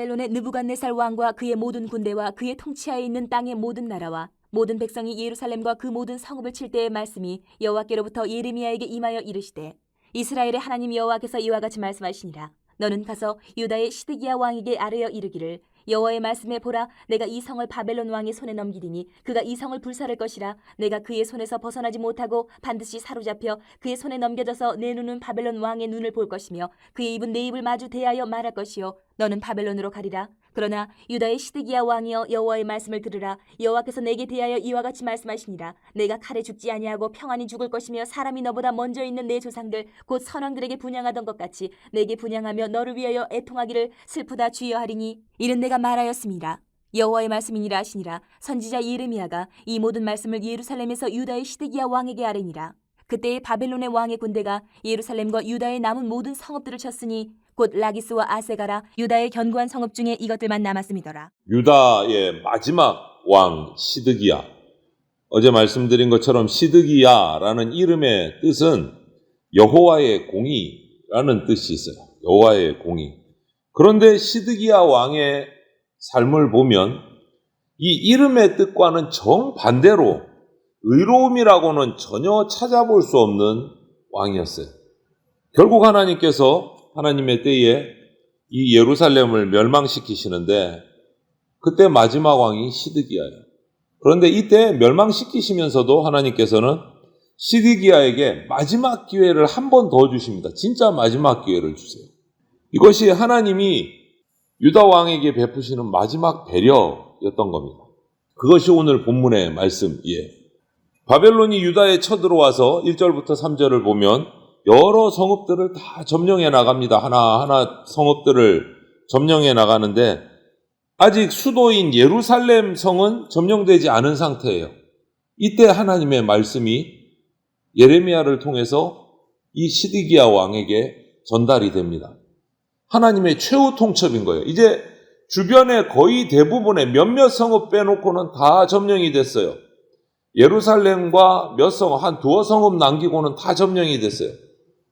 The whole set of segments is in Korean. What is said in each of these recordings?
바벨론의 느부갓네살 왕과 그의 모든 군대와 그의 통치하에 있는 땅의 모든 나라와 모든 백성이 예루살렘과 그 모든 성읍을 칠 때의 말씀이 여호와께로부터 예레미야에게 임하여 이르시되, 이스라엘의 하나님 여호와께서 이와 같이 말씀하시니라. 너는 가서 유다의 시드기야 왕에게 아뢰어 이르기를, 여호와의 말씀에 보라, 내가 이 성을 바벨론 왕의 손에 넘기리니 그가 이 성을 불살을 것이라. 내가 그의 손에서 벗어나지 못하고 반드시 사로잡혀 그의 손에 넘겨져서 내 눈은 바벨론 왕의 눈을 볼 것이며 그의 입은 내 입을 마주 대하여 말할 것이요 너는 바벨론으로 가리라. 그러나 유다의 시드기야 왕이여, 여호와의 말씀을 들으라. 여호와께서 내게 대하여 이와 같이 말씀하시니라. 내가 칼에 죽지 아니하고 평안히 죽을 것이며 사람이 너보다 먼저 있는 내 조상들 곧 선왕들에게 분향하던 것 같이 내게 분향하며 너를 위하여 애통하기를 슬프다 주여하리니 이는 내가 말하였습니다. 여호와의 말씀이니라 하시니라. 선지자 예레미야가 이 모든 말씀을 예루살렘에서 유다의 시드기야 왕에게 아뢰니라. 그때에 바벨론의 왕의 군대가 예루살렘과 유다의 남은 모든 성읍들을 쳤으니 곧 라기스와 아세가라 유다의 견고한 성읍 중에 이것들만 남았음이더라. 유다의 마지막 왕 시드기야. 어제 말씀드린 것처럼 시드기야라는 이름의 뜻은 여호와의 공의라는 뜻이 있어요. 여호와의 공의. 그런데 시드기야 왕의 삶을 보면 이 이름의 뜻과는 정반대로 의로움이라고는 전혀 찾아볼 수 없는 왕이었어요. 결국 하나님께서 하나님의 때에 이 예루살렘을 멸망시키시는데 그때 마지막 왕이 시드기야예요. 그런데 이때 멸망시키시면서도 하나님께서는 시드기야에게 마지막 기회를 한 번 더 주십니다. 진짜 마지막 기회를 주세요. 이것이 하나님이 유다 왕에게 베푸시는 마지막 배려였던 겁니다. 그것이 오늘 본문의 말씀이에요. 바벨론이 유다에 쳐들어와서 1절부터 3절을 보면 여러 성읍들을 다 점령해 나갑니다. 하나하나 성읍들을 점령해 나가는데 아직 수도인 예루살렘 성은 점령되지 않은 상태예요. 이때 하나님의 말씀이 예레미야를 통해서 이 시드기야 왕에게 전달이 됩니다. 하나님의 최후 통첩인 거예요. 이제 주변의 거의 대부분의 몇몇 성읍 빼놓고는 다 점령이 됐어요. 예루살렘과 몇 성읍, 한 두어 성읍 남기고는 다 점령이 됐어요.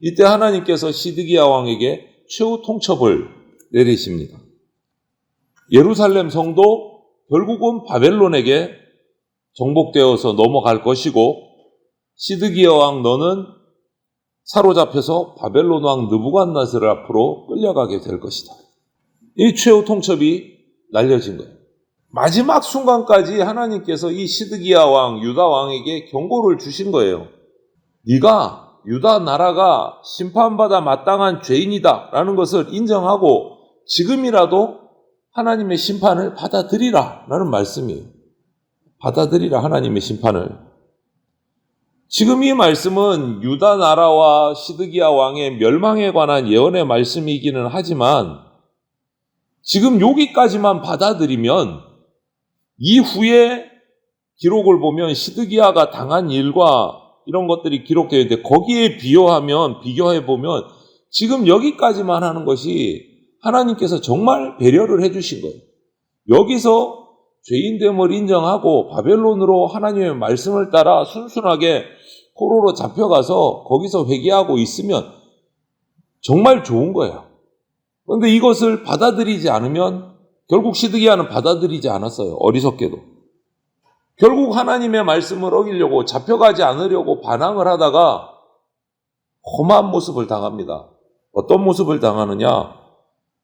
이때 하나님께서 시드기야 왕에게 최후 통첩을 내리십니다. 예루살렘 성도 결국은 바벨론에게 정복되어서 넘어갈 것이고 시드기야 왕 너는 사로잡혀서 바벨론 왕 느부갓네살 앞으로 끌려가게 될 것이다. 이 최후 통첩이 날려진 거예요. 마지막 순간까지 하나님께서 이 시드기야 왕, 유다 왕에게 경고를 주신 거예요. 네가 유다 나라가 심판받아 마땅한 죄인이다 라는 것을 인정하고 지금이라도 하나님의 심판을 받아들이라 라는 말씀이에요. 받아들이라 하나님의 심판을. 지금 이 말씀은 유다 나라와 시드기야 왕의 멸망에 관한 예언의 말씀이기는 하지만 지금 여기까지만 받아들이면 이후에 기록을 보면 시드기야가 당한 일과 이런 것들이 기록되어 있는데 거기에 비교해보면 지금 여기까지만 하는 것이 하나님께서 정말 배려를 해주신 거예요. 여기서 죄인됨을 인정하고 바벨론으로 하나님의 말씀을 따라 순순하게 포로로 잡혀가서 거기서 회개하고 있으면 정말 좋은 거예요. 그런데 이것을 받아들이지 않으면 결국 시드기야는 받아들이지 않았어요. 어리석게도. 결국 하나님의 말씀을 어기려고 잡혀가지 않으려고 반항을 하다가 험한 모습을 당합니다. 어떤 모습을 당하느냐?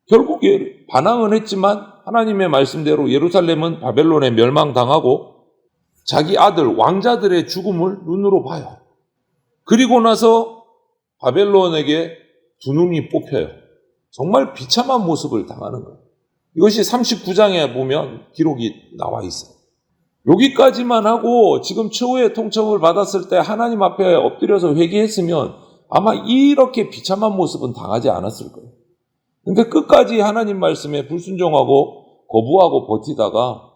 결국 반항은 했지만 하나님의 말씀대로 예루살렘은 바벨론에 멸망당하고 자기 아들 왕자들의 죽음을 눈으로 봐요. 그리고 나서 바벨론에게 두 눈이 뽑혀요. 정말 비참한 모습을 당하는 거예요. 이것이 39장에 보면 기록이 나와 있어요. 여기까지만 하고 지금 최후의 통첩을 받았을 때 하나님 앞에 엎드려서 회개했으면 아마 이렇게 비참한 모습은 당하지 않았을 거예요. 근데 끝까지 하나님 말씀에 불순종하고 거부하고 버티다가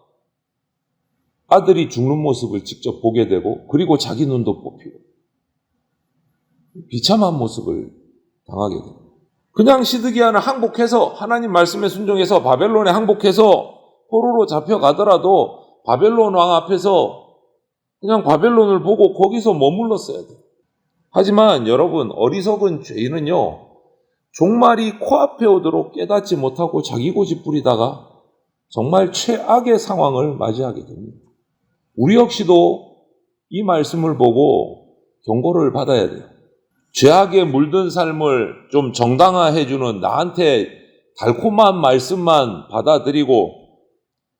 아들이 죽는 모습을 직접 보게 되고 그리고 자기 눈도 뽑히고 비참한 모습을 당하게 돼요. 그냥 시드기야는 항복해서 하나님 말씀에 순종해서 바벨론에 항복해서 포로로 잡혀가더라도 바벨론 왕 앞에서 그냥 바벨론을 보고 거기서 머물렀어야 돼요. 하지만 여러분, 어리석은 죄인은요, 종말이 코앞에 오도록 깨닫지 못하고 자기 고집 부리다가 정말 최악의 상황을 맞이하게 됩니다. 우리 역시도 이 말씀을 보고 경고를 받아야 돼요. 죄악에 물든 삶을 좀 정당화해주는 나한테 달콤한 말씀만 받아들이고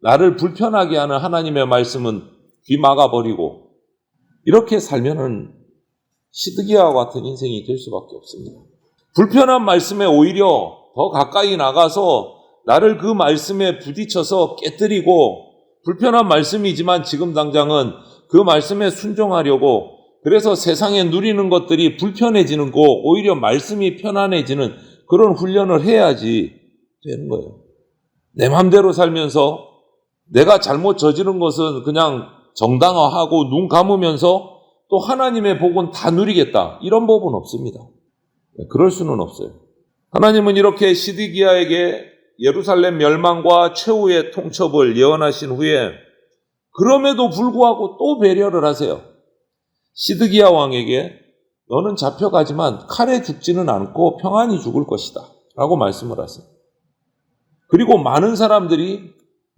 나를 불편하게 하는 하나님의 말씀은 귀 막아버리고 이렇게 살면은 시드기야와 같은 인생이 될 수밖에 없습니다. 불편한 말씀에 오히려 더 가까이 나가서 나를 그 말씀에 부딪혀서 깨뜨리고 불편한 말씀이지만 지금 당장은 그 말씀에 순종하려고 그래서 세상에 누리는 것들이 불편해지는 거 오히려 말씀이 편안해지는 그런 훈련을 해야지 되는 거예요. 내 맘대로 살면서 내가 잘못 저지른 것은 그냥 정당화하고 눈 감으면서 또 하나님의 복은 다 누리겠다. 이런 법은 없습니다. 그럴 수는 없어요. 하나님은 이렇게 시드기야에게 예루살렘 멸망과 최후의 통첩을 예언하신 후에 그럼에도 불구하고 또 배려를 하세요. 시드기야 왕에게 너는 잡혀가지만 칼에 죽지는 않고 평안히 죽을 것이다 라고 말씀을 하세요. 그리고 많은 사람들이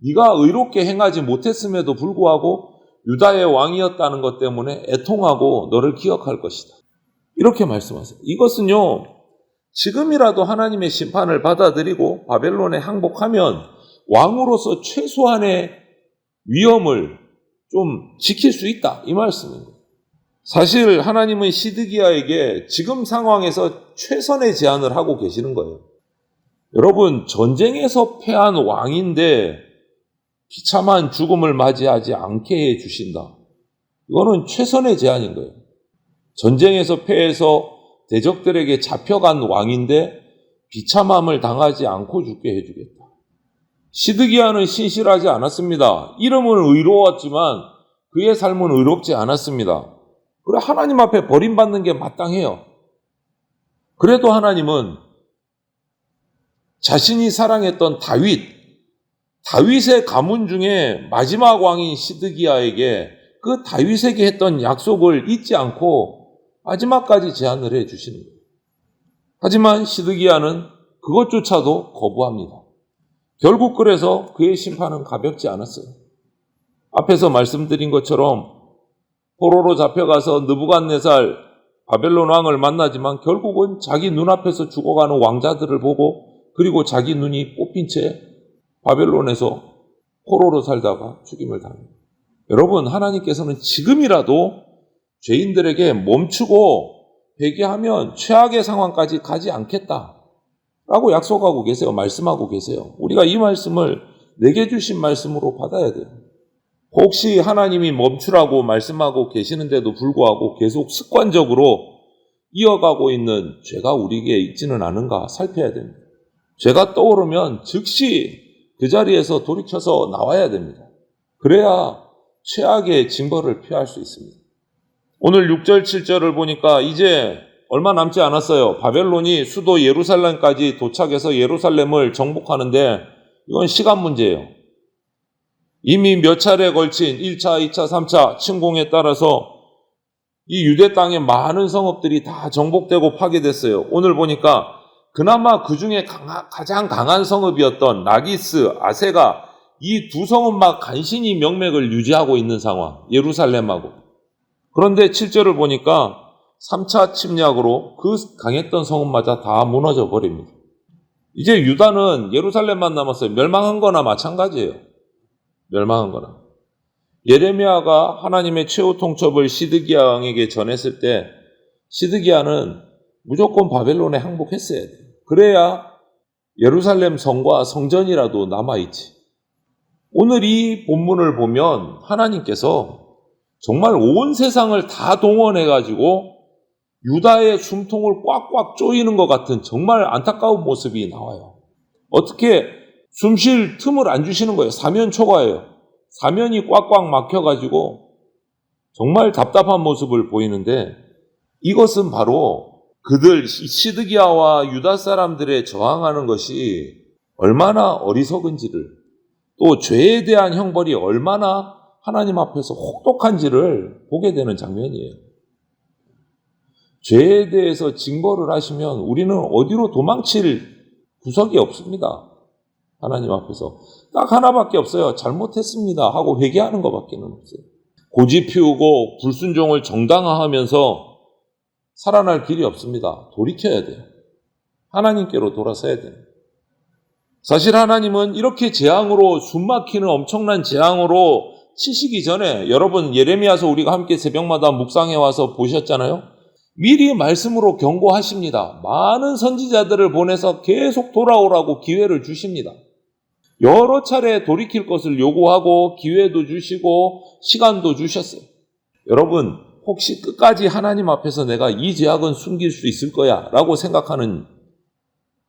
네가 의롭게 행하지 못했음에도 불구하고 유다의 왕이었다는 것 때문에 애통하고 너를 기억할 것이다. 이렇게 말씀하세요. 이것은요, 지금이라도 하나님의 심판을 받아들이고 바벨론에 항복하면 왕으로서 최소한의 위엄을 좀 지킬 수 있다. 이 말씀입니다. 사실 하나님은 시드기야에게 지금 상황에서 최선의 제안을 하고 계시는 거예요. 여러분, 전쟁에서 패한 왕인데 비참한 죽음을 맞이하지 않게 해 주신다. 이거는 최선의 제안인 거예요. 전쟁에서 패해서 대적들에게 잡혀간 왕인데 비참함을 당하지 않고 죽게 해주겠다. 시드기야는 신실하지 않았습니다. 이름은 의로웠지만 그의 삶은 의롭지 않았습니다. 그래 하나님 앞에 버림받는 게 마땅해요. 그래도 하나님은 자신이 사랑했던 다윗의 가문 중에 마지막 왕인 시드기야에게 그 다윗에게 했던 약속을 잊지 않고 마지막까지 제안을 해 주시는 거예요. 하지만 시드기야는 그것조차도 거부합니다. 결국 그래서 그의 심판은 가볍지 않았어요. 앞에서 말씀드린 것처럼 포로로 잡혀가서 느부갓네살 바벨론 왕을 만나지만 결국은 자기 눈앞에서 죽어가는 왕자들을 보고 그리고 자기 눈이 뽑힌 채 바벨론에서 포로로 살다가 죽임을 당합니다. 여러분, 하나님께서는 지금이라도 죄인들에게 멈추고 회개하면 최악의 상황까지 가지 않겠다라고 약속하고 계세요. 말씀하고 계세요. 우리가 이 말씀을 내게 주신 말씀으로 받아야 돼요. 혹시 하나님이 멈추라고 말씀하고 계시는데도 불구하고 계속 습관적으로 이어가고 있는 죄가 우리에게 있지는 않은가 살펴야 됩니다. 죄가 떠오르면 즉시 그 자리에서 돌이켜서 나와야 됩니다. 그래야 최악의 징벌을 피할 수 있습니다. 오늘 6절, 7절을 보니까 이제 얼마 남지 않았어요. 바벨론이 수도 예루살렘까지 도착해서 예루살렘을 정복하는데 이건 시간 문제예요. 이미 몇 차례에 걸친 1차, 2차, 3차 침공에 따라서 이 유대 땅의 많은 성읍들이 다 정복되고 파괴됐어요. 오늘 보니까 그나마 그 중에 가장 강한 성읍이었던 라기스, 아세가 이 두 성읍만 간신히 명맥을 유지하고 있는 상황, 예루살렘하고. 그런데 7절을 보니까 3차 침략으로 그 강했던 성읍마저 다 무너져 버립니다. 이제 유다는 예루살렘만 남았어요. 멸망한 거나 마찬가지예요. 멸망한 거나. 예레미야가 하나님의 최후 통첩을 시드기야 왕에게 전했을 때 시드기야는 무조건 바벨론에 항복했어야 돼요. 그래야 예루살렘 성과 성전이라도 남아있지. 오늘 이 본문을 보면 하나님께서 정말 온 세상을 다 동원해가지고 유다의 숨통을 꽉꽉 조이는 것 같은 정말 안타까운 모습이 나와요. 어떻게 숨 쉴 틈을 안 주시는 거예요. 사면초가예요. 사면이 꽉꽉 막혀가지고 정말 답답한 모습을 보이는데 이것은 바로 그들 시드기야와 유다 사람들의 저항하는 것이 얼마나 어리석은지를 또 죄에 대한 형벌이 얼마나 하나님 앞에서 혹독한지를 보게 되는 장면이에요. 죄에 대해서 징벌을 하시면 우리는 어디로 도망칠 구석이 없습니다. 하나님 앞에서 딱 하나밖에 없어요. 잘못했습니다 하고 회개하는 것밖에 없어요. 고집 피우고 불순종을 정당화하면서 살아날 길이 없습니다. 돌이켜야 돼요. 하나님께로 돌아서야 돼요. 사실 하나님은 이렇게 재앙으로, 숨막히는 엄청난 재앙으로 치시기 전에, 여러분 예레미야서 우리가 함께 새벽마다 묵상해 와서 보셨잖아요. 미리 말씀으로 경고하십니다. 많은 선지자들을 보내서 계속 돌아오라고 기회를 주십니다. 여러 차례 돌이킬 것을 요구하고 기회도 주시고 시간도 주셨어요. 여러분, 혹시 끝까지 하나님 앞에서 내가 이 죄악은 숨길 수 있을 거야 라고 생각하는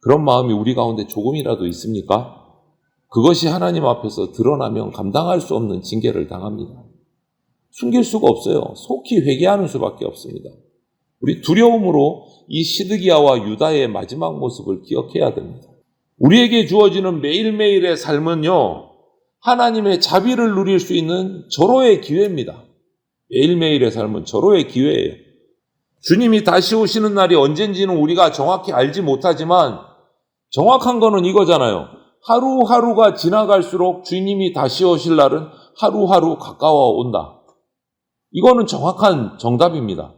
그런 마음이 우리 가운데 조금이라도 있습니까? 그것이 하나님 앞에서 드러나면 감당할 수 없는 징계를 당합니다. 숨길 수가 없어요. 속히 회개하는 수밖에 없습니다. 우리 두려움으로 이 시드기야와 유다의 마지막 모습을 기억해야 됩니다. 우리에게 주어지는 매일매일의 삶은요, 하나님의 자비를 누릴 수 있는 절호의 기회입니다. 매일매일의 삶은 절호의 기회예요. 주님이 다시 오시는 날이 언젠지는 우리가 정확히 알지 못하지만 정확한 거는 이거잖아요. 하루하루가 지나갈수록 주님이 다시 오실 날은 하루하루 가까워 온다. 이거는 정확한 정답입니다.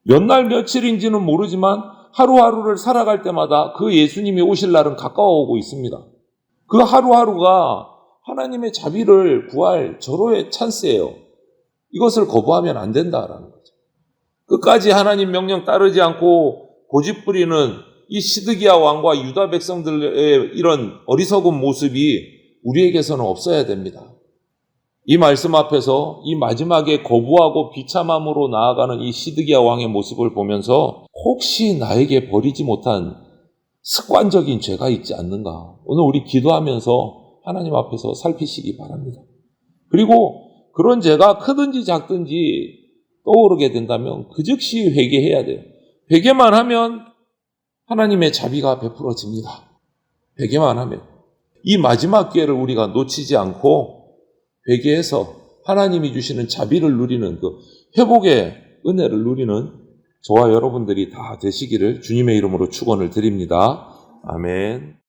몇 날 며칠인지는 모르지만 하루하루를 살아갈 때마다 그 예수님이 오실 날은 가까워 오고 있습니다. 그 하루하루가 하나님의 자비를 구할 절호의 찬스예요. 이것을 거부하면 안 된다라는 거죠. 끝까지 하나님 명령 따르지 않고 고집 부리는 이 시드기야 왕과 유다 백성들의 이런 어리석은 모습이 우리에게서는 없어야 됩니다. 이 말씀 앞에서 이 마지막에 거부하고 비참함으로 나아가는 이 시드기야 왕의 모습을 보면서 혹시 나에게 버리지 못한 습관적인 죄가 있지 않는가? 오늘 우리 기도하면서 하나님 앞에서 살피시기 바랍니다. 그리고 그런 죄가 크든지 작든지 떠오르게 된다면 그 즉시 회개해야 돼요. 회개만 하면 하나님의 자비가 베풀어집니다. 회개만 하면. 이 마지막 기회를 우리가 놓치지 않고 회개해서 하나님이 주시는 자비를 누리는 그 회복의 은혜를 누리는 저와 여러분들이 다 되시기를 주님의 이름으로 축원을 드립니다. 아멘.